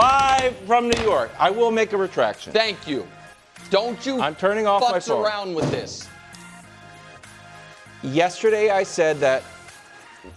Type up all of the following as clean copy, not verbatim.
live from New York. I will make a retraction. Thank you. Don't you I'm turning off my phone. around with this. Yesterday I said that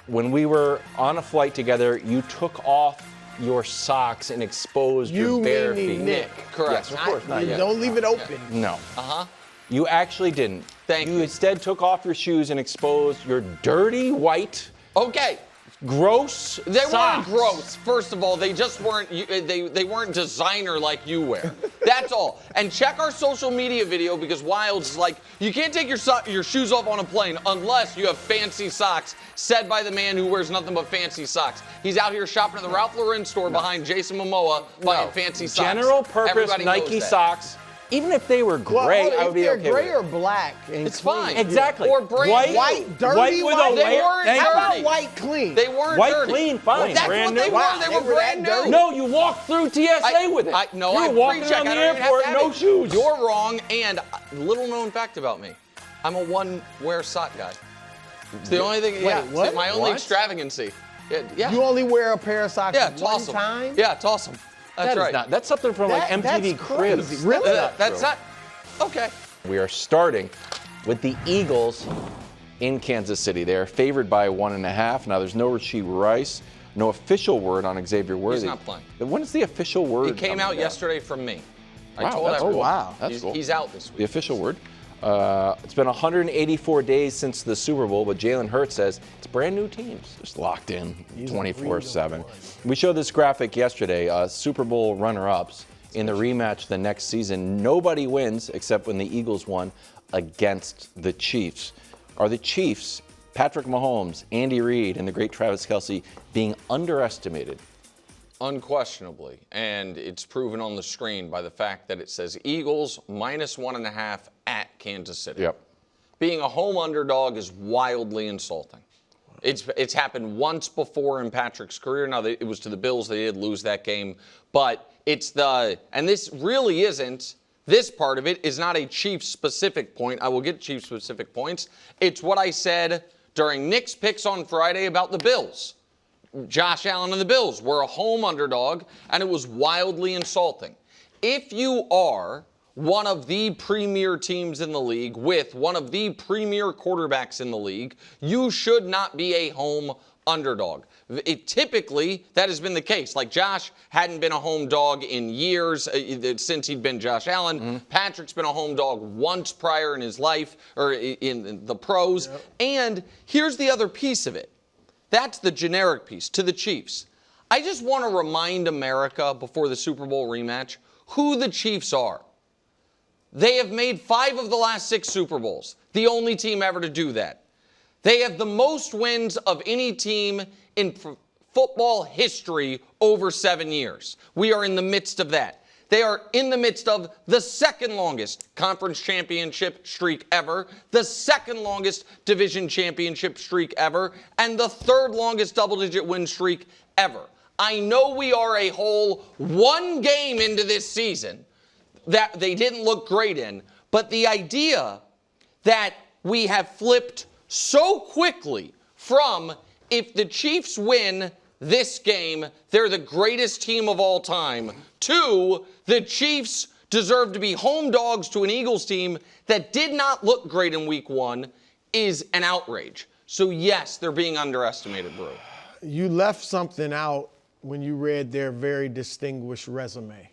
when we were on a flight together, you took off your socks and exposed your bare feet. Nick. Correct. Yes, of course. Not yet. Don't leave it open. No. Uh-huh. You actually didn't. Thank you. You instead took off your shoes and exposed your dirty white, Okay. gross They socks. weren't gross. First of all, they just weren't. They weren't designer like you wear. That's all. And check our social media video because Wild's like, you can't take your shoes off on a plane unless you have fancy socks. Said by the man who wears nothing but fancy socks. He's out here shopping at the Ralph Lauren store behind Jason Momoa buying fancy socks. General purpose Everybody knows Nike that. socks. Even if they were gray, I would be okay If they're gray with or it. black and It's clean. fine. Exactly. Or brand new. White, dirty White with a white. They layer. weren't Thank How you. about dirty. white clean? They weren't White dirty. clean, fine. That's brand what they new. were. Wow, They they were were brand that dirty? new. No, you walked through TSA with it. No, you I were walking pre-check. around the I don't even have airport, to have no it. shoes. You're wrong, and little known fact about me, I'm a one-wear sock guy. It's the only thing. Yeah, what? It's my only What? extravagancy. Yeah. You only wear a pair of socks Yeah, one toss them. time? Yeah, toss them. That's That is right. not. That's something from like MTV That's Cribs. crazy. Really? That's not. Okay. We are starting with the Eagles in Kansas City. They are favored by 1.5. Now, there's no Rasheed Rice, no official word on Xavier Worthy. He's not playing. When is the official word? He came coming out down? yesterday from me. I Wow, told that's everyone. cool. wow. That's cool. He's out this week. The official word. It's been 184 days since the Super Bowl, but Jalen Hurts says it's brand new teams, just locked in 24/7. We showed this graphic yesterday, Super Bowl runner-ups in the rematch the next season. Nobody wins except when the Eagles won against the Chiefs. Are the Chiefs, Patrick Mahomes, Andy Reid, and the great Travis Kelce being underestimated? Unquestionably, and it's proven on the screen by the fact that it says Eagles -1.5 at Kansas City. Yep. Being a home underdog is wildly insulting. It's happened once before in Patrick's career. Now, it was to the Bills. They did lose that game. But and this really isn't, this part of it is not a Chiefs-specific point. I will get Chiefs-specific points. It's what I said during Nick's picks on Friday about the Bills. Josh Allen and the Bills were a home underdog, and it was wildly insulting. If you are one of the premier teams in the league with one of the premier quarterbacks in the league, you should not be a home underdog. Typically, that has been the case. Like Josh hadn't been a home dog in years since he'd been Josh Allen. Mm-hmm. Patrick's been a home dog once prior in his life or in the pros. Yep. And here's the other piece of it. That's the generic piece to the Chiefs. I just want to remind America before the Super Bowl rematch who the Chiefs are. They have made 5 of the last 6 Super Bowls, the only team ever to do that. They have the most wins of any team in football history over 7 years. We are in the midst of that. They are in the midst of the second longest conference championship streak ever, the second longest division championship streak ever, and the third longest double-digit win streak ever. I know we are a whole one game into this season that they didn't look great in, but the idea that we have flipped so quickly from if the Chiefs win this game, they're the greatest team of all time, to the Chiefs deserve to be home dogs to an Eagles team that did not look great in week 1 is an outrage. So yes, they're being underestimated, Brew. You left something out when you read their very distinguished resume.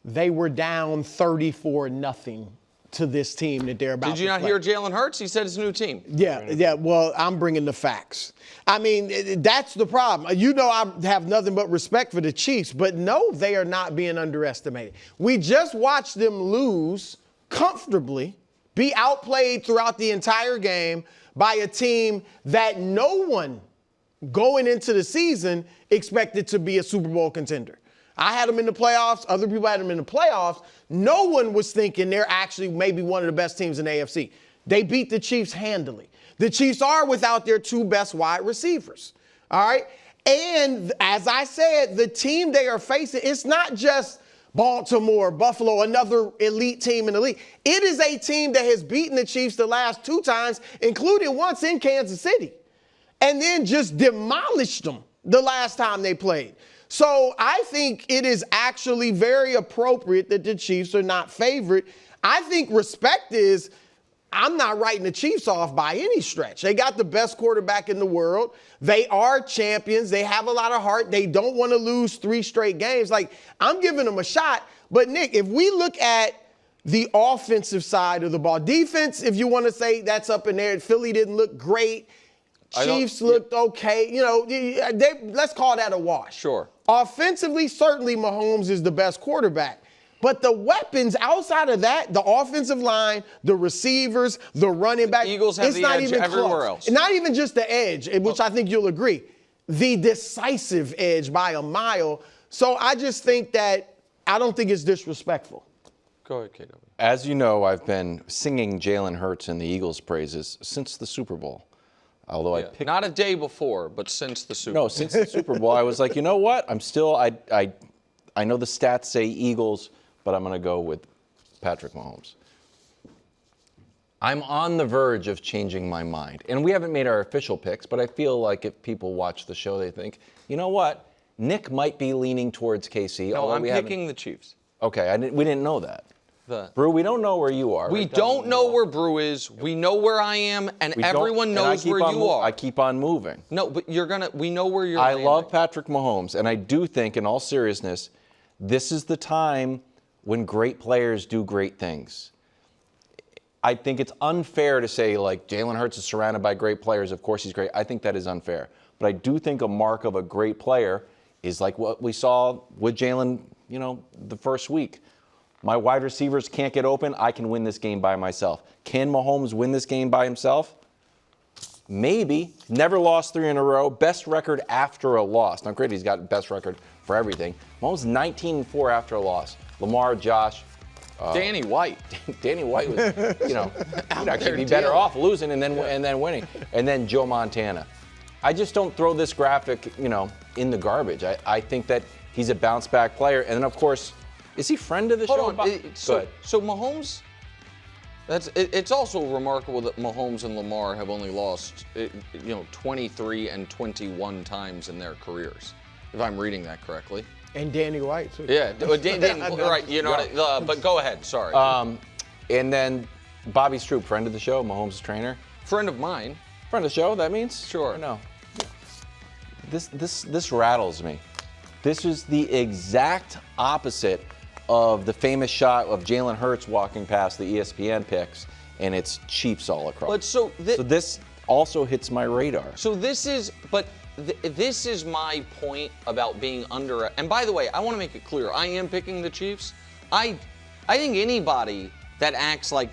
They were down 34-0 to this team that they're about to play. Did you not hear Jalen Hurts? He said it's a new team. Yeah. Well, I'm bringing the facts. I mean, that's the problem. You know, I have nothing but respect for the Chiefs, but no, they are not being underestimated. We just watched them lose comfortably, be outplayed throughout the entire game by a team that no one going into the season expected to be a Super Bowl contender. I had them in the playoffs. Other people had them in the playoffs. No one was thinking they're actually maybe one of the best teams in the AFC. They beat the Chiefs handily. The Chiefs are without their 2 best wide receivers. All right? And as I said, the team they are facing, it's not just Baltimore, Buffalo, another elite team in the league. It is a team that has beaten the Chiefs the last 2 times, including once in Kansas City, and then just demolished them the last time they played. So I think it is actually very appropriate that the Chiefs are not favored. I think respect is, I'm not writing the Chiefs off by any stretch. They got the best quarterback in the world. They are champions. They have a lot of heart. They don't want to lose 3 straight games. Like, I'm giving them a shot. But, Nick, if we look at the offensive side of the ball, defense, if you want to say that's up in there, Philly didn't look great. Chiefs looked okay. You know, let's call that a wash. Sure. Offensively, certainly Mahomes is the best quarterback. But the weapons outside of that, the offensive line, the receivers, the running back, Eagles have it's the not edge even everywhere close. else. Not even just the edge, which I think you'll agree, the decisive edge by a mile. So I just think that I don't think it's disrespectful. Go ahead, KW. As you know, I've been singing Jalen Hurts and the Eagles' praises since the Super Bowl. Although I picked not a day before, but since the Super Bowl. No, since the Super Bowl, I was like, you know what? I'm still I know the stats say Eagles, but I'm going to go with Patrick Mahomes. I'm on the verge of changing my mind. And we haven't made our official picks, but I feel like if people watch the show, they think, you know what? Nick might be leaning towards KC. No, I'm picking the Chiefs. Okay, we didn't know that. Brew, we don't know where you are. We don't know where Brew is. We know where I am, and everyone knows where you are. I keep on moving. No, but we know where you're landing. I love Patrick Mahomes, and I do think, in all seriousness, this is the time when great players do great things. I think it's unfair to say, like, Jalen Hurts is surrounded by great players. Of course he's great. I think that is unfair. But I do think a mark of a great player is like what we saw with Jalen, the first week. My wide receivers can't get open. I can win this game by myself. Can Mahomes win this game by himself? Maybe. Never lost 3 in a row. Best record after a loss. Now, great, he's got best record for everything. Mahomes 19-4 after a loss. Lamar, Josh. Danny White. Danny White was, he'd actually be better off losing and then winning. And then Joe Montana. I just don't throw this graphic, in the garbage. I think that he's a bounce-back player. And then, of course, is he friend of the show? Hold on. So Mahomes, it's also remarkable that Mahomes and Lamar have only lost, 23 and 21 times in their careers, if I'm reading that correctly. And Danny White, too. Yeah, right, but go ahead, sorry. And then Bobby Stroop, friend of the show, Mahomes' trainer. Friend of mine. Friend of the show, that means? Sure. Or no. This rattles me. This is the exact opposite of the famous shot of Jalen Hurts walking past the ESPN picks, and it's Chiefs all across. But so this also hits my radar. So this is my point about being under. And by the way, I want to make it clear, I am picking the Chiefs. I think anybody that acts like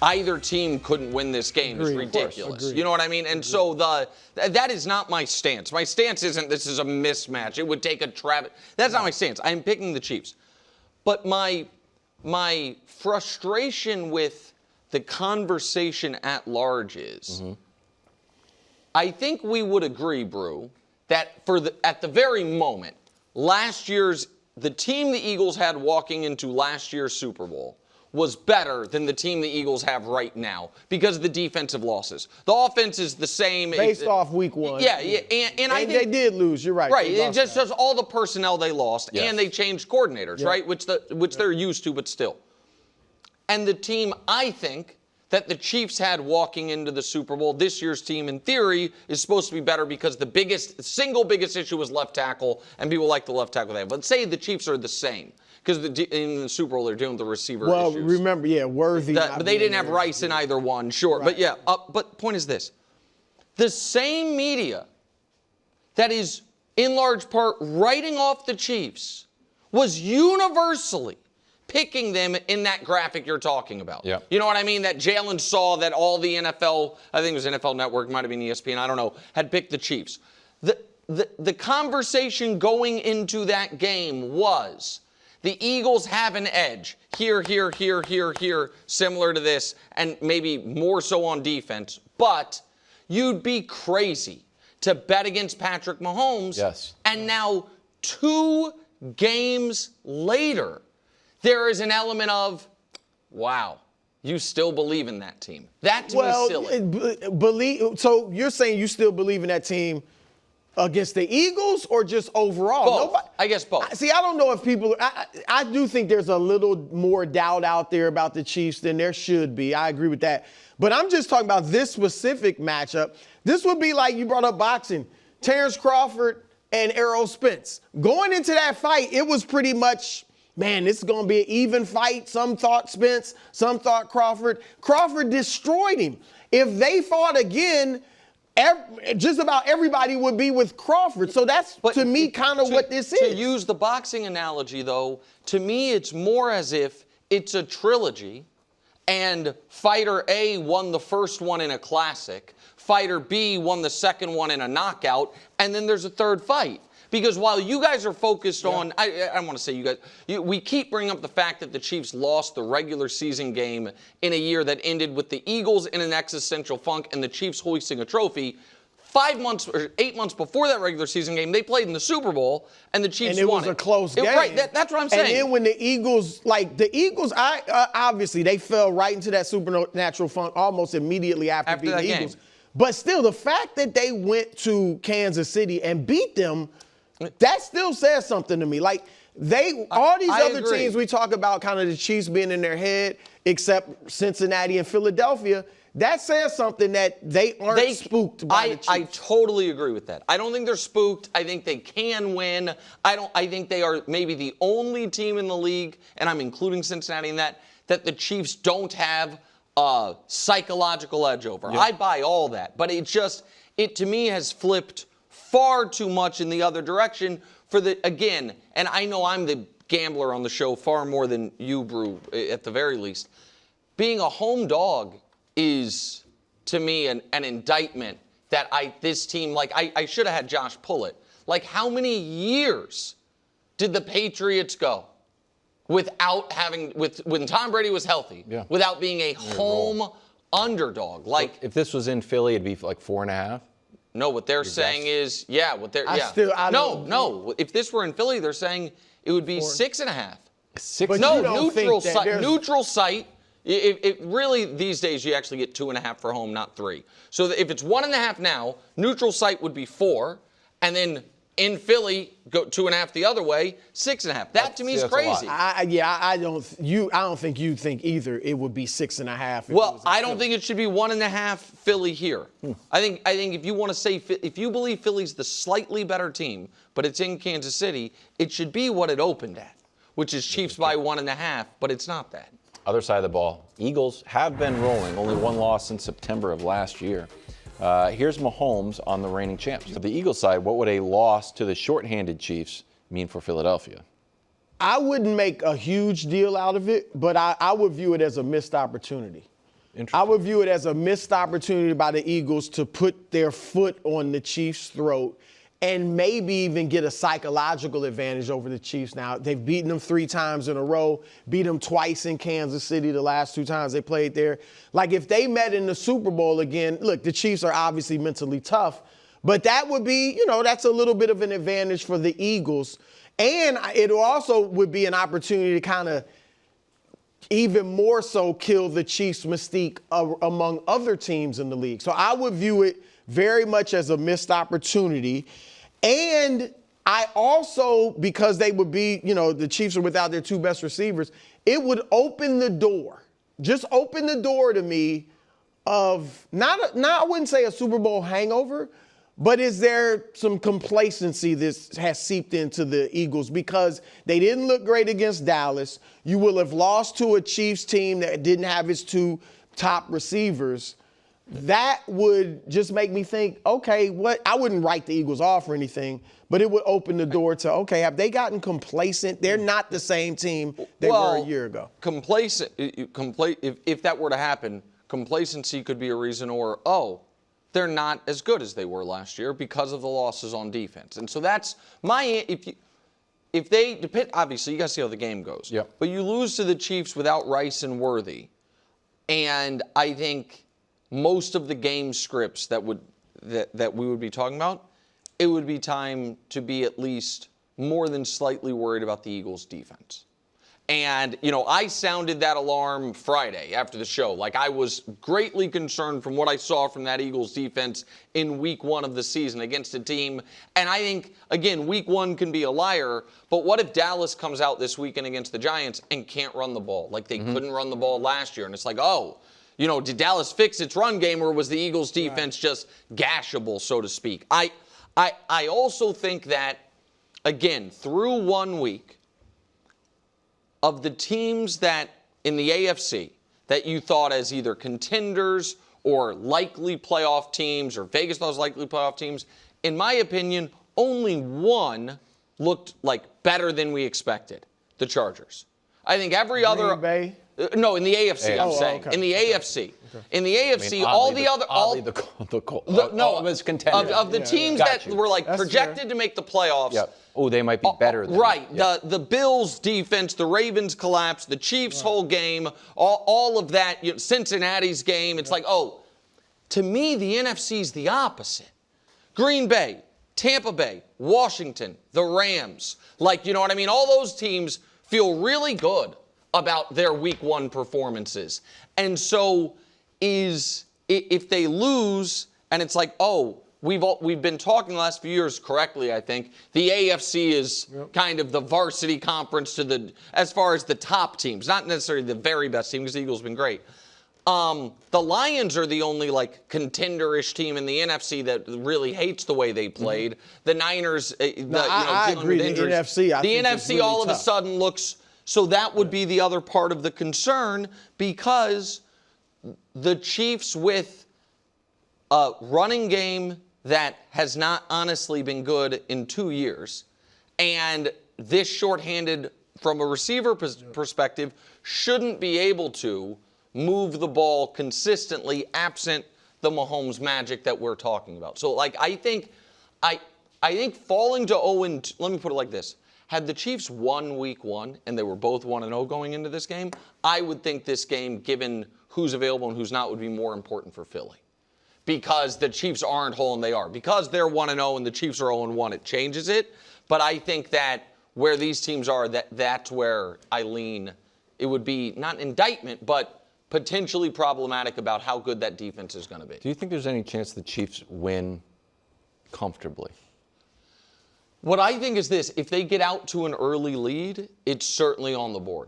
either team couldn't win this game is ridiculous. You know what I mean? And so that is not my stance. My stance isn't this is a mismatch. It would take a Travis. That's not my stance. I'm picking the Chiefs. But my frustration with the conversation at large is, I think we would agree, Brew, that at the very moment, the team the Eagles had walking into last year's Super Bowl was better than the team the Eagles have right now because of the defensive losses. The offense is the same. Based off week 1. Yeah, and I think they did lose, you're right. Right, it just all the personnel they lost, and they changed coordinators, right, which they're used to, but still. And the team, I think, that the Chiefs had walking into the Super Bowl, this year's team, in theory, is supposed to be better because the single biggest issue was left tackle, and people like the left tackle they have. But say the Chiefs are the same. Because in the Super Bowl, they're dealing with the receiver issues. Well, remember, Worthy. But they didn't have Rice in either one, sure. Right. But but point is this. The same media that is, in large part, writing off the Chiefs was universally picking them in that graphic you're talking about. Yeah. You know what I mean? That Jalen saw that all the NFL, I think it was NFL Network, might have been ESPN, I don't know, had picked the Chiefs. The conversation going into that game was, the Eagles have an edge here, similar to this, and maybe more so on defense. But you'd be crazy to bet against Patrick Mahomes. Yes. And now 2 games later, there is an element of, wow, you still believe in that team. That to me is silly. So you're saying you still believe in that team against the Eagles or just overall? Both. I guess both. See, I don't know if people. I do think there's a little more doubt out there about the Chiefs than there should be. I agree with that. But I'm just talking about this specific matchup. This would be like you brought up boxing. Terrence Crawford and Errol Spence. Going into that fight, it was pretty much, man, this is going to be an even fight. Some thought Spence, some thought Crawford. Crawford destroyed him. If they fought again, just about everybody would be with Crawford. So that's, to me, kind of what this is. To use the boxing analogy, though, to me it's more as if it's a trilogy and fighter A won the first one in a classic, fighter B won the second one in a knockout, and then there's a third fight. Because while you guys are focused on, I don't want to say you guys, we keep bringing up the fact that the Chiefs lost the regular season game in a year that ended with the Eagles in an existential funk and the Chiefs hoisting a trophy. 5 months or 8 months before that regular season game, they played in the Super Bowl, and the Chiefs won it. And it was a close game. Right, that's what I'm saying. And then when the Eagles, obviously, they fell right into that supernatural funk almost immediately after beating the Eagles. But still, the fact that they went to Kansas City and beat them, that still says something to me. Like, all these other teams we talk about, kind of the Chiefs being in their head, except Cincinnati and Philadelphia, that says something that they aren't spooked by the Chiefs. I totally agree with that. I don't think they're spooked. I think they can win. I think they are maybe the only team in the league, and I'm including Cincinnati in that the Chiefs don't have a psychological edge over. Yeah. I buy all that, but it to me has flipped far too much in the other direction and I know I'm the gambler on the show far more than you, Brew, at the very least. Being a home dog is, to me, an indictment that this team, I should have had Josh pull it. Like, how many years did the Patriots go without when Tom Brady was healthy, without being a home underdog? Like, if this was in Philly, it'd be like 4.5. No, what they're saying is, no. If this were in Philly, they're saying it would be 6.5. Neutral site. It really, these days, you actually get 2.5 for home, not 3. So if it's 1.5 now, neutral site would be 4, and then in Philly, go 2.5 the other way, 6.5. That to me is crazy. I don't think you think either. It would be 6.5. Well, I don't think it should be 1.5 Philly here. I think if you want to say, if you believe Philly's the slightly better team, but it's in Kansas City, it should be what it opened at, which is Chiefs by 1.5, but it's not that. Other side of the ball, Eagles have been rolling. Only one loss since September of last year. Here's Mahomes on the reigning champs. For the Eagles side, what would a loss to the shorthanded Chiefs mean for Philadelphia? I wouldn't make a huge deal out of it, but I would view it as a missed opportunity. I would view it as a missed opportunity by the Eagles to put their foot on the Chiefs' throat and maybe even get a psychological advantage over the Chiefs now. They've beaten them 3 times in a row, beat them twice in Kansas City the last 2 times they played there. Like, if they met in the Super Bowl again, look, the Chiefs are obviously mentally tough, but that would be, that's a little bit of an advantage for the Eagles. And it also would be an opportunity to kind of even more so kill the Chiefs' mystique among other teams in the league. So I would view it very much as a missed opportunity. And I also, because they would be, the Chiefs are without their 2 best receivers, it would open the door. Just open the door to me of I wouldn't say a Super Bowl hangover, but is there some complacency that has seeped into the Eagles because they didn't look great against Dallas? You will have lost to a Chiefs team that didn't have its 2 top receivers. That would just make me think, okay, I wouldn't write the Eagles off or anything, but it would open the door to, okay, have they gotten complacent? They're not the same team they were a year ago. If that were to happen, complacency could be a reason, or, they're not as good as they were last year because of the losses on defense. And so that's if they depend, obviously you got to see how the game goes. Yep. But you lose to the Chiefs without Rice and Worthy, and I think most of the game scripts that we would be talking about, it would be time to be at least more than slightly worried about the Eagles' defense. And, I sounded that alarm Friday after the show. Like, I was greatly concerned from what I saw from that Eagles defense in week 1 of the season against a team. And I think, again, week 1 can be a liar, but what if Dallas comes out this weekend against the Giants and can't run the ball? Like, they couldn't run the ball last year. And it's like, did Dallas fix its run game, or was the Eagles defense just gashable, so to speak? I also think that, again, through 1 week, of the teams that in the AFC that you thought as either contenders or likely playoff teams, or Vegas thought was likely playoff teams, in my opinion, only one looked like better than we expected, the Chargers. I think every other... Green Bay? No, in the AFC, I'm saying. Okay. In the AFC. Okay. In the AFC, all the other... Of the teams that were projected to make the playoffs... Yep. Oh, they might be better than right. The Bills' defense, the Ravens' collapse, the Chiefs' whole game, all of that, Cincinnati's game. It's like, to me, the NFC's the opposite. Green Bay, Tampa Bay, Washington, the Rams. Like, you know what I mean? All those teams feel really good about their week 1 performances. And so if they lose and it's like, we've been talking the last few years correctly, I think. The AFC is kind of the varsity conference as far as the top teams, not necessarily the very best team, because the Eagles have been great. The Lions are the only contender-ish team in the NFC that really hates the way they played. The Niners, I agree. The NFC, the NFC really all of a sudden looks. So that would be the other part of the concern, because the Chiefs with a running game that has not honestly been good in 2 years, and this shorthanded from a receiver perspective shouldn't be able to move the ball consistently absent the Mahomes magic that we're talking about. So I think falling to 0-2, let me put it like this. Had the Chiefs won week 1 and they were both 1-0 going into this game, I would think this game, given who's available and who's not, would be more important for Philly. Because the Chiefs aren't whole and they are. Because they're 1-0 and the Chiefs are 0-1, it changes it. But I think that where these teams are, that's where I lean. It would be not an indictment, but potentially problematic about how good that defense is going to be. Do you think there's any chance the Chiefs win comfortably? What I think is this. If they get out to an early lead, it's certainly on the board.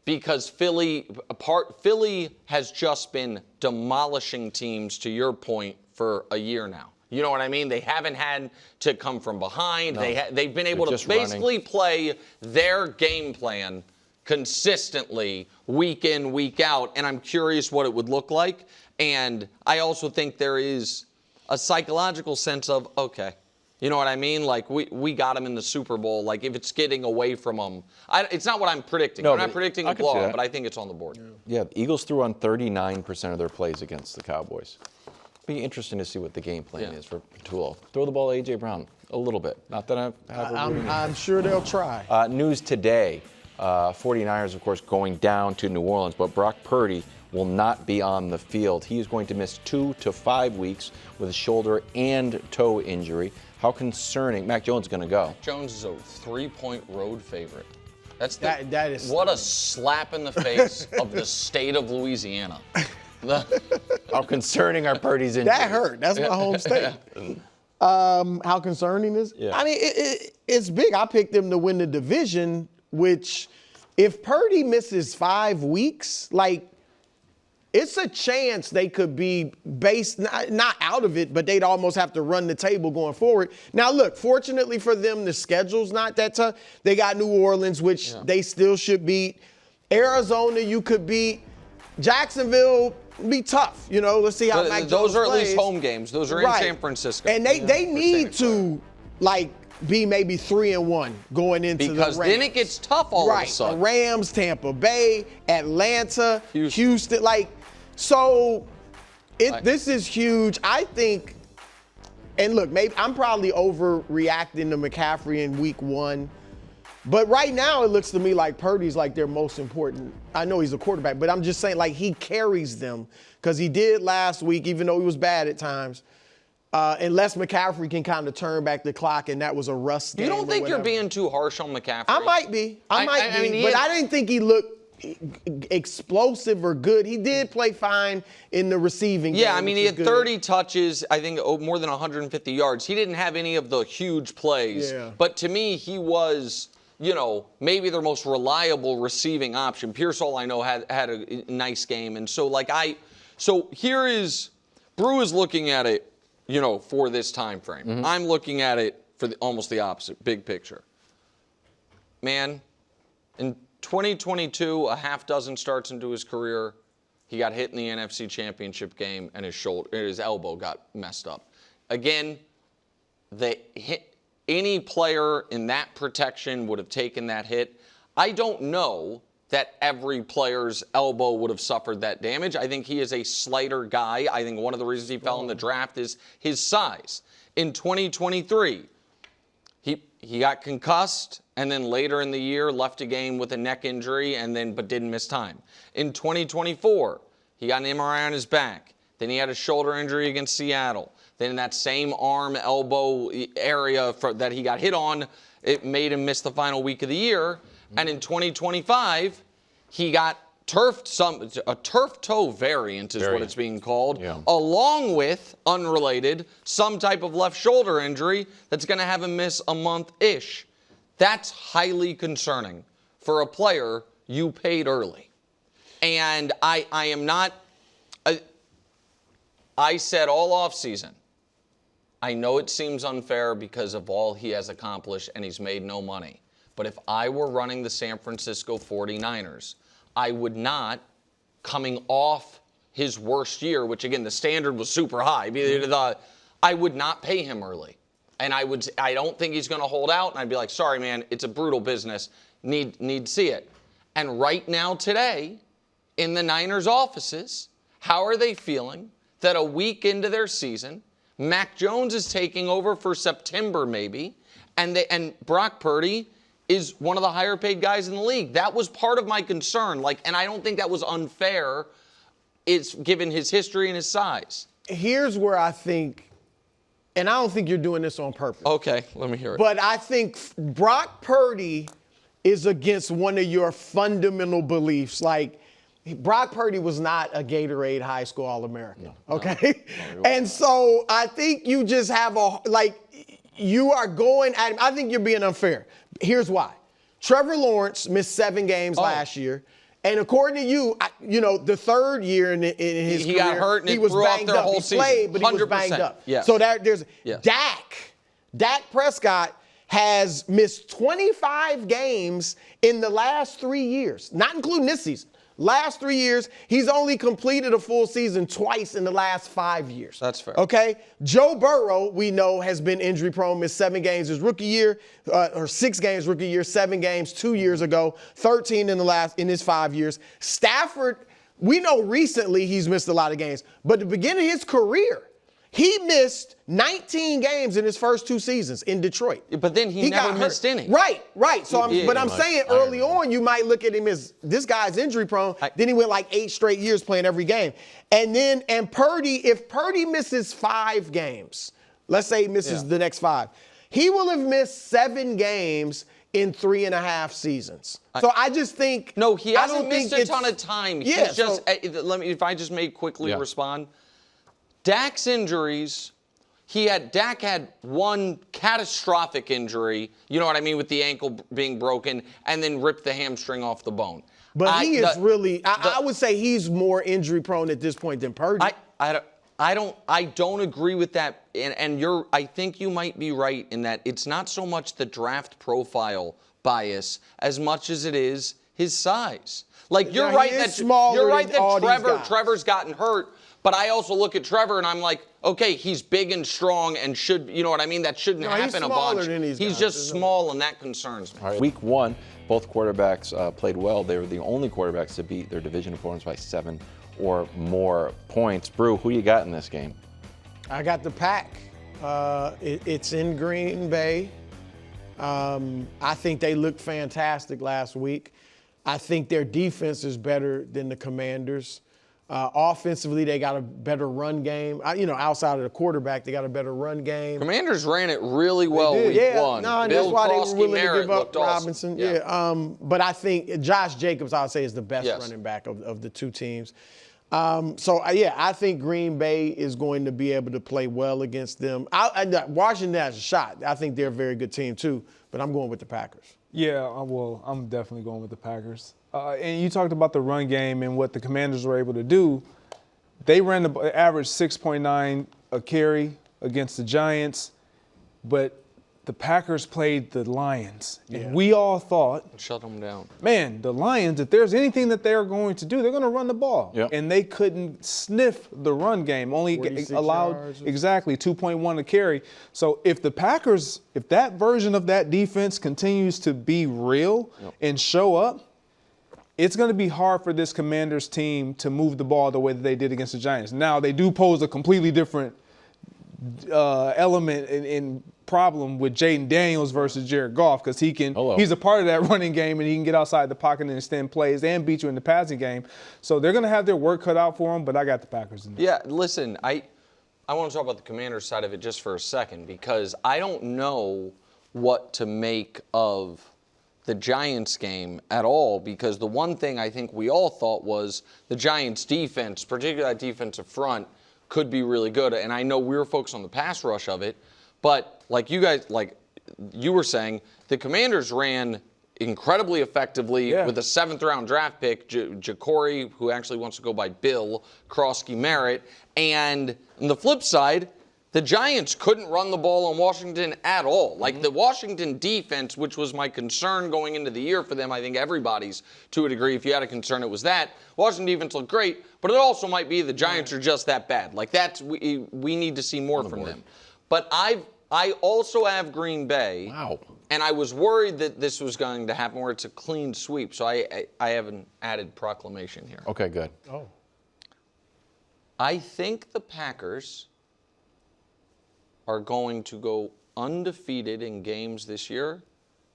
Because Philly has just been demolishing teams, to your point, for a year now. You know what I mean? They haven't had to come from behind. No. They've been able to basically play their game plan consistently week in, week out. And I'm curious what it would look like. And I also think there is a psychological sense of, okay, you know what I mean? Like, we got them in the Super Bowl. Like, if it's getting away from them. It's not what I'm predicting. No, I'm not predicting a blowout, but I think it's on the board. Yeah, the Eagles threw on 39% of their plays against the Cowboys. It'll be interesting to see what the game plan is for Tulo. Throw the ball to A.J. Brown a little bit. Not that I'm sure they'll try. News today, 49ers, of course, going down to New Orleans, but Brock Purdy will not be on the field. He is going to miss 2 to 5 weeks with a shoulder and toe injury. How concerning. Mac Jones is going to go. Jones is a 3-point road favorite. That is what a slap in the face of the state of Louisiana. How concerning are Purdy's injuries? That hurt. That's my home state. How concerning is? Yeah. I mean, it's big. I picked them to win the division, which if Purdy misses 5 weeks, it's a chance they could be based, not out of it, but they'd almost have to run the table going forward. Now, look, fortunately for them, the schedule's not that tough. They got New Orleans, which they still should beat. Arizona, you could beat. Jacksonville, be tough. Let's see how Mac Jones Those are plays. At least home games. Those are in San Francisco. And they need to, be maybe 3-1 going into the race. Because then it gets tough all of a sudden. Rams, Tampa Bay, Atlanta, Houston. This is huge. I think, and look, maybe I'm probably overreacting to McCaffrey in week 1. But right now it looks to me like Purdy's their most important. I know he's a quarterback, but I'm just saying he carries them because he did last week, even though he was bad at times. unless McCaffrey can kind of turn back the clock, and that was a rust game. You don't think you're being too harsh on McCaffrey? I might be. I mean, but I didn't think he looked explosive or good. He did play fine in the receiving game. Yeah, I mean, he had 30 touches, I think more than 150 yards. He didn't have any of the huge plays. Yeah. But to me, he was, maybe their most reliable receiving option. Pearsall, I know, had a nice game. And so, here is, Brew is looking at it, for this time frame. Mm-hmm. I'm looking at it for almost the opposite, big picture. Man, in 2022, a half dozen starts into his career, he got hit in the NFC Championship game, and his elbow got messed up. Again, any player in that protection would have taken that hit. I don't know that every player's elbow would have suffered that damage. I think he is a slighter guy. I think one of the reasons he fell in the draft is his size. In 2023, he got concussed, and then later in the year left a game with a neck injury, but didn't miss time. In 2024, he got an MRI on his back. Then he had a shoulder injury against Seattle. Then in that same arm, elbow area that he got hit on, it made him miss the final week of the year. And in 2025, he got a turf toe variant is what it's being called, along with, unrelated, some type of left shoulder injury that's going to have him miss a month-ish. That's highly concerning for a player you paid early. And I am not, I said all offseason, I know it seems unfair because of all he has accomplished and he's made no money. But if I were running the San Francisco 49ers, I would not, coming off his worst year, which again, the standard was super high, I would not pay him early. And I don't think he's going to hold out. And I'd be like, sorry, man, it's a brutal business. Need to see it. And right now, today, in the Niners offices, how are they feeling that a week into their season, Mac Jones is taking over for September maybe, and Brock Purdy is one of the higher paid guys in the league? That was part of my concern. And I don't think that was unfair, given his history and his size. Here's where I think, and I don't think you're doing this on purpose. Okay, let me hear it. But I think Brock Purdy is against one of your fundamental beliefs. Like, Brock Purdy was not a Gatorade High School All-American, okay? No, and so I think you just have you are going at him. I think you're being unfair. Here's why. Trevor Lawrence missed 7 games last year. And according to you, the third year in his career, he got hurt and he was banged up. He played, but he was banged up. Yes. So there's Dak Prescott has missed 25 games in the last 3 years, not including this season. Last 3 years, he's only completed a full season twice in the last 5 years. That's fair. Okay? Joe Burrow, we know, has been injury prone, missed 7 games his rookie year, or 6 games rookie year, 7 games 2 years ago, 13 in his 5 years. Stafford, we know recently he's missed a lot of games, but at the beginning of his career, he missed 19 games in his first 2 seasons in Detroit. But then he never missed any. Right. So I'm saying early on, you might look at him as this guy's injury prone. Then he went 8 straight years playing every game. And Purdy, if Purdy misses 5 games, let's say he misses the next 5, he will have missed 7 games in 3.5 seasons. So I just think. No, he hasn't missed a ton of time. Yeah, he's just, if I just may quickly respond. Dak's injuries, Dak had one catastrophic injury, you know what I mean, with the ankle being broken, and then ripped the hamstring off the bone. But I would say he's more injury prone at this point than Purdy. I don't agree with that, and I think you might be right in that it's not so much the draft profile bias as much as it is his size. You're right that Trevor's gotten hurt. But I also look at Trevor and I'm like, okay, he's big and strong and should, you know what I mean? That shouldn't happen a bunch. He's just small and that concerns me. All right. Week 1, both quarterbacks played well. They were the only quarterbacks to beat their division opponents by 7 or more points. Brew, who you got in this game? I got the Pack. It's in Green Bay. I think they looked fantastic last week. I think their defense is better than the Commanders. Offensively, they got a better run game. Outside of the quarterback, they got a better run game. Commanders ran it really well week one. No, and Bill that's why they were willing Merritt to give up looked awesome. Robinson. Yeah. But I think Josh Jacobs, I would say, is the best Yes. running back of the two teams. I think Green Bay is going to be able to play well against them. Washington has a shot. I think they're a very good team too, but I'm going with the Packers. Yeah, well, I'm definitely going with the Packers. And you talked about the run game and what the Commanders were able to do. They ran the average 6.9 a carry against the Giants, but the Packers played the Lions. Yeah. And we all thought, Shut them down. man, the Lions, if there's anything that they're going to do, they're going to run the ball. Yep. And they couldn't sniff the run game, only 46 allowed yards. exactly 2.1 a carry. So if the Packers, if that version of that defense continues to be real and show up, it's going to be hard for this Commanders team to move the ball the way that they did against the Giants. Now, they do pose a completely different element in problem with Jaden Daniels versus Jared Goff, because he's a part of that running game and he can get outside the pocket and extend plays and beat you in the passing game. So they're going to have their work cut out for them, but I got the Packers in there. Yeah, listen, I want to talk about the Commanders side of it just for a second, because I don't know what to make of the Giants game at all, because the one thing I think we all thought was the Giants defense, particularly that defensive front, could be really good. And I know we were focused on the pass rush of it, but like you were saying, the Commanders ran incredibly effectively with a 7th-round draft pick, Ja'Cory, who actually wants to go by Bill, Krosky Merritt. And on the flip side, the Giants couldn't run the ball on Washington at all. Like the Washington defense, which was my concern going into the year for them, I think everybody's to a degree. If you had a concern, it was that. Washington defense looked great, but it also might be the Giants are just that bad. Like we need to see more from them. But I also have Green Bay. Wow. And I was worried that this was going to happen where it's a clean sweep. So I have an added proclamation here. Okay, good. Oh. I think the Packers are going to go undefeated in games this year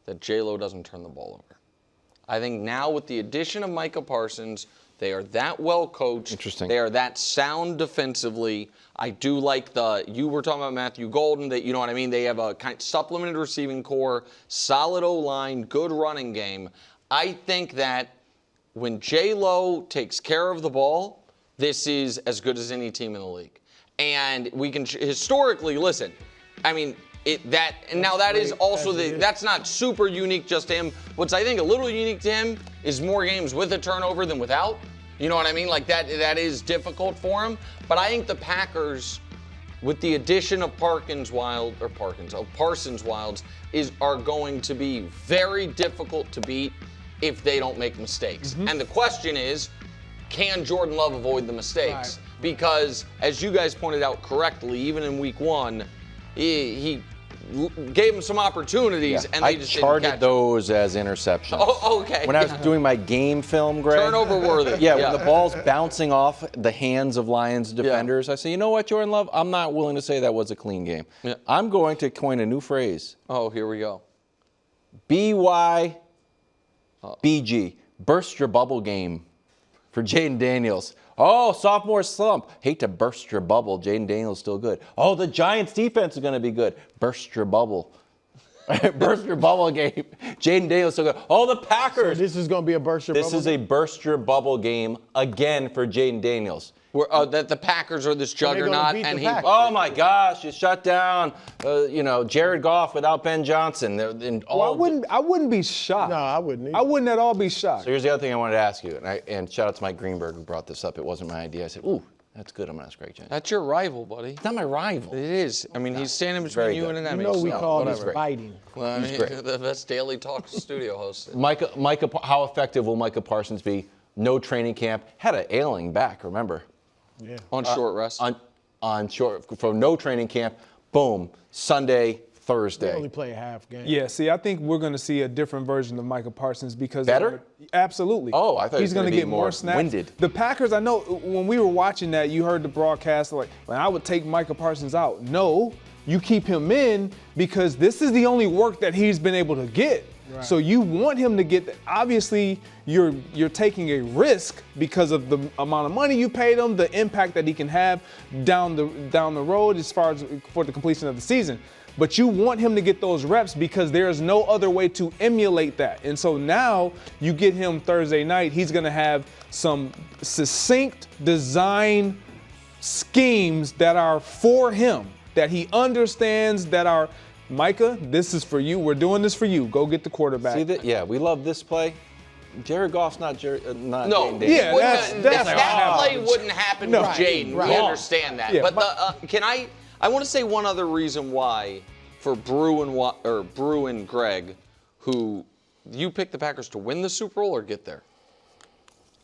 that J-Lo doesn't turn the ball over. I think now with the addition of Micah Parsons, they are that well coached. Interesting. They are that sound defensively. I do like you were talking about Matthew Golden, that, you know what I mean? They have a kind of supplemented receiving core, solid O-line, good running game. I think that when J-Lo takes care of the ball, this is as good as any team in the league. And we can historically listen. I mean, that is also that's not super unique just to him. What's I think a little unique to him is more games with a turnover than without. You know what I mean? Like that is difficult for him. But I think the Packers, with the addition of Parsons Wilds, are going to be very difficult to beat if they don't make mistakes. And the question is, can Jordan Love avoid the mistakes? Right. Because, as you guys pointed out correctly, even in week one, he gave him some opportunities, and they just didn't catch I charted those as interceptions. Oh, okay. When I was doing my game film, Greg. Turnover worthy. Yeah, when the ball's bouncing off the hands of Lions defenders, I say, you know what, Jordan Love? I'm not willing to say that was a clean game. Yeah. I'm going to coin a new phrase. Oh, here we go. BYBG. Burst your bubble game for Jaden Daniels. Oh, sophomore slump. Hate to burst your bubble. Jaden Daniels still good. Oh, the Giants defense is going to be good. Burst your bubble. Burst your bubble game. Jaden Daniels still good. Oh, the Packers. So this is going to be a burst your bubble? This is a burst your bubble game again for Jaden Daniels. That the Packers are this juggernaut, and oh my gosh, you shut down, Jared Goff without Ben Johnson. I wouldn't be shocked. No, I wouldn't either. I wouldn't at all be shocked. So here's the other thing I wanted to ask you, and shout out to Mike Greenberg who brought this up. It wasn't my idea. I said, ooh, that's good. I'm gonna ask Greg Jennings. That's your rival, buddy. It's not my rival. It is. I mean, he's standing between you and an Emmy. We call this fighting. Well, I mean, the best Daily Talk studio host. Micah, how effective will Micah Parsons be? No training camp. Had an ailing back, remember? Yeah. On short rest. On short, from no training camp, boom, Sunday, Thursday. They only play a half game. Yeah, see, I think we're going to see a different version of Micah Parsons because better. Absolutely. Oh, I thought he's going to get more snaps. Winded. The Packers, I know when we were watching that, you heard the broadcast like, well, I would take Micah Parsons out. No, you keep him in because this is the only work that he's been able to get. So you want him to get. Obviously, you're taking a risk because of the amount of money you paid him, the impact that he can have down the road as far as for the completion of the season. But you want him to get those reps because there is no other way to emulate that. And so now you get him Thursday night. He's going to have some succinct design schemes that are for him, that he understands, that are, Micah, this is for you. We're doing this for you. Go get the quarterback. See that? Yeah, we love this play. Jared Goff's not not No, Jaden Daniels. Yeah, that's that play wouldn't happen with Jaden. right. We understand that. Yeah, but I want to say one other reason why for Brew and Greg, who you picked the Packers to win the Super Bowl or get there?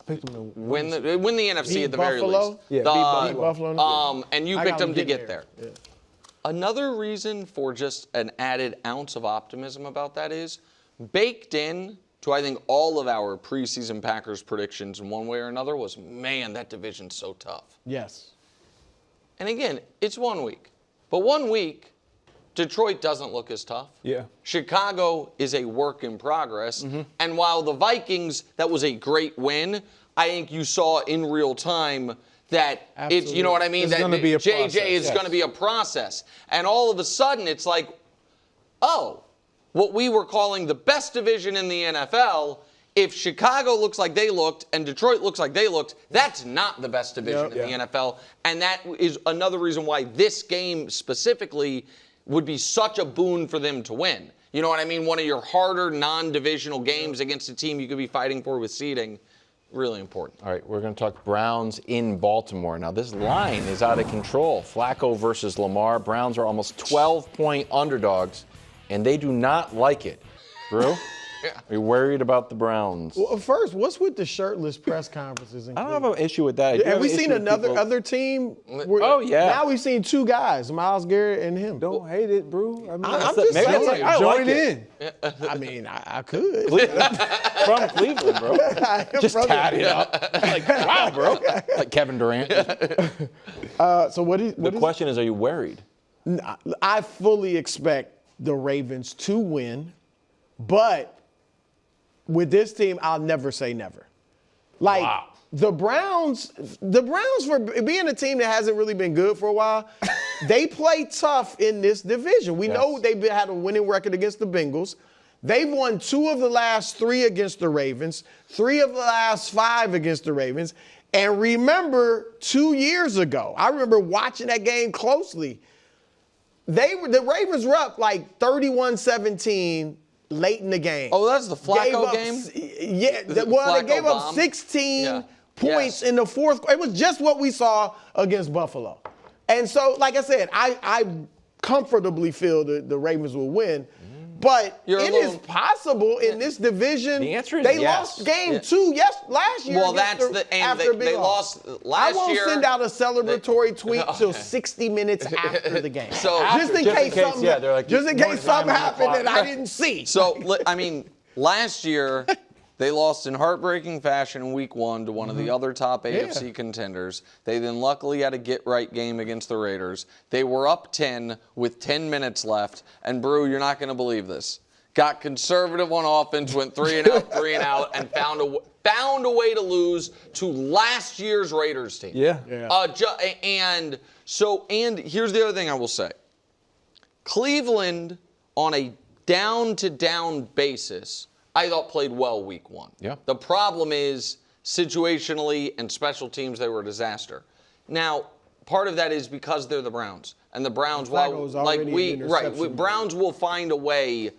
I picked him to Win the NFC Beat at the very Buffalo? least. Yeah, beat Buffalo. And you I picked got them to him get getting there. there. Another reason for just an added ounce of optimism about that is baked in to, I think, all of our preseason Packers predictions in one way or another was, man, that division's so tough. Yes. And again, it's 1 week. But 1 week, Detroit doesn't look as tough. Yeah. Chicago is a work in progress. And while the Vikings, that was a great win, I think you saw in real time that it's, you know what I mean? It's that gonna be a JJ process, is yes. going to be a process. And all of a sudden, it's like, oh, what we were calling the best division in the NFL, if Chicago looks like they looked and Detroit looks like they looked, that's not the best division in the NFL. And that is another reason why this game specifically would be such a boon for them to win. You know what I mean? One of your harder non-divisional games against a team you could be fighting for with seeding. Really important. All right, we're going to talk Browns in Baltimore. Now, this line is out of control. Flacco versus Lamar. Browns are almost 12-point underdogs, and they do not like it. Brew? Are you worried about the Browns? Well, first, what's with the shirtless press conferences? I don't have an issue with that. Have we seen other team? Oh, yeah. Now we've seen two guys, Myles Garrett and him. Don't hate it, bro. I mean, I'm just maybe saying. it's I join like in. I mean, I could. From Cleveland, bro. Just Brother. tat it up. Like, wow, bro. Like Kevin Durant. So what is The question is, are you worried? I fully expect the Ravens to win, but with this team, I'll never say never. Like Wow. the Browns for being a team that hasn't really been good for a while, they play tough in this division. We know they've had a winning record against the Bengals. They've won 2 of the last 3 against the Ravens, 3 of the last 5 against the Ravens. And remember 2 years ago, I remember watching that game closely. The Ravens were up like 31-17 late in the game. Oh, that's the Flacco game? Yeah. They Flacco gave up bomb? 16 points Yes. in the fourth quarter. It was just what we saw against Buffalo. And so, like I said, I comfortably feel that the Ravens will win. But You're it is possible in this division. The answer is they yes. lost game 2 last year. Well, against that's the and after a big they loss. lost last I won't year. send out a celebratory tweet till 60 minutes after the game. So- just in case something, they're like, just in more case time something on the happened clock. that I didn't see. So, I mean, last year, they lost in heartbreaking fashion in week 1 to one of the other top AFC contenders. They then luckily had a get-right game against the Raiders. They were up 10 with 10 minutes left. And, Brew, you're not going to believe this. Got conservative on offense, went 3 and out, and found a way to lose to last year's Raiders team. Yeah. And here's the other thing I will say. Cleveland, on a down-to-down basis, I thought played well week 1. Yeah. The problem is, situationally and special teams, they were a disaster. Now, part of that is because they're the Browns. And the Browns, Flacco's already an interception. Browns will find a way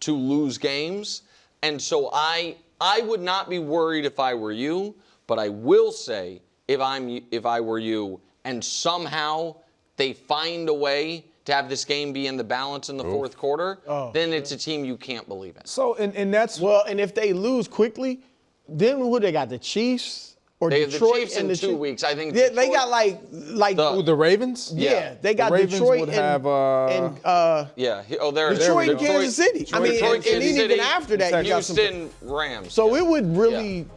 to lose games. And so I would not be worried if I were you, but I will say if I were you and somehow they find a way to have this game be in the balance in the fourth quarter, then it's a team you can't believe in. So, and that's Well, and if they lose quickly, then who they got? The Chiefs or They have the Detroit? Chiefs in and 2 weeks. I think they Detroit- got like the Ravens. yeah, they got The Ravens Detroit would and, have, Yeah. Oh, there Detroit and Detroit, Kansas City. I mean, Detroit, and Kansas even City, after that, you got some. Houston, Rams. So it would really.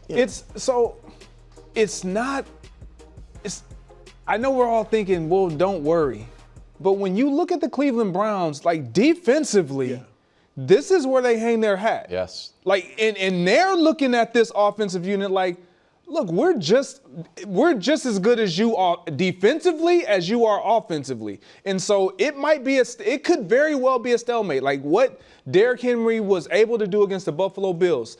It's so, it's not. It's. I know we're all thinking, well, don't worry, but when you look at the Cleveland Browns, like defensively, this is where they hang their hat. Yes. Like, and they're looking at this offensive unit like, look, we're just as good as you are defensively as you are offensively. And so it could very well be a stalemate. Like what Derrick Henry was able to do against the Buffalo Bills.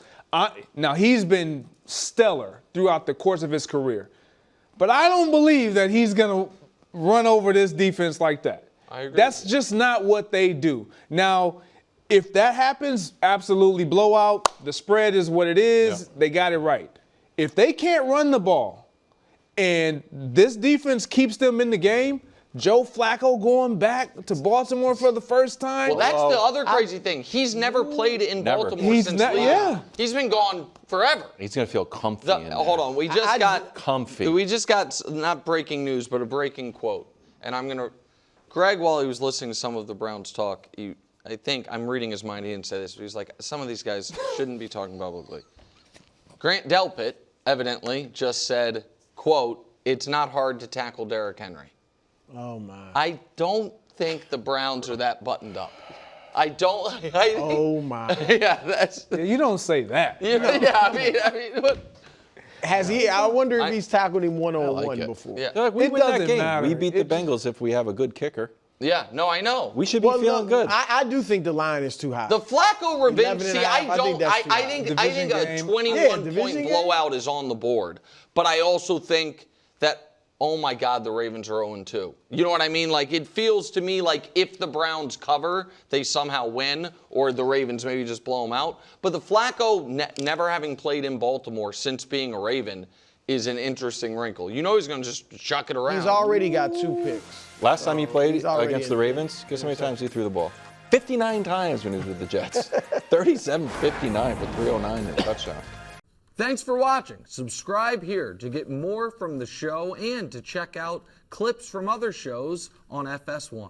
Now he's been stellar throughout the course of his career. But I don't believe that he's going to run over this defense like that. I agree. That's just not what they do. Now, if that happens, absolutely blowout. The spread is what it is. Yeah. They got it right. If they can't run the ball and this defense keeps them in the game, Joe Flacco going back to Baltimore for the first time. Well, that's the other crazy thing. He's never played in Baltimore since yeah. He's been gone forever. He's going to feel comfy in there. Hold on. We just got comfy. We just got not breaking news, but a breaking quote. And Greg, while he was listening to some of the Browns talk, I think I'm reading his mind. He didn't say this, but he's like, some of these guys shouldn't be talking publicly. Grant Delpit evidently just said, quote, "It's not hard to tackle Derrick Henry." Oh, my. I don't think the Browns are that buttoned up. Oh, my. Yeah, you don't say that. Yeah, I mean, what? Has he? I wonder if he's tackled him one-on-one before. Yeah. Like, we It win that doesn't game. matter. We beat the Bengals if we have a good kicker. Yeah, no, I know. We should be feeling good. I do think the line is too high. The Flacco revenge. See, I think a game. 21-point blowout is on the board. But I also think that, oh my God, the Ravens are 0-2. You know what I mean? Like, it feels to me like if the Browns cover, they somehow win, or the Ravens maybe just blow them out. But the Flacco never having played in Baltimore since being a Raven is an interesting wrinkle. You know he's going to just chuck it around. He's already got 2 picks. Last time he played against the in. Ravens, guess how many times he threw the ball? 59 times when he was with the Jets. 37-59 for 309 and a touchdown. Thanks for watching. Subscribe here to get more from the show and to check out clips from other shows on FS1.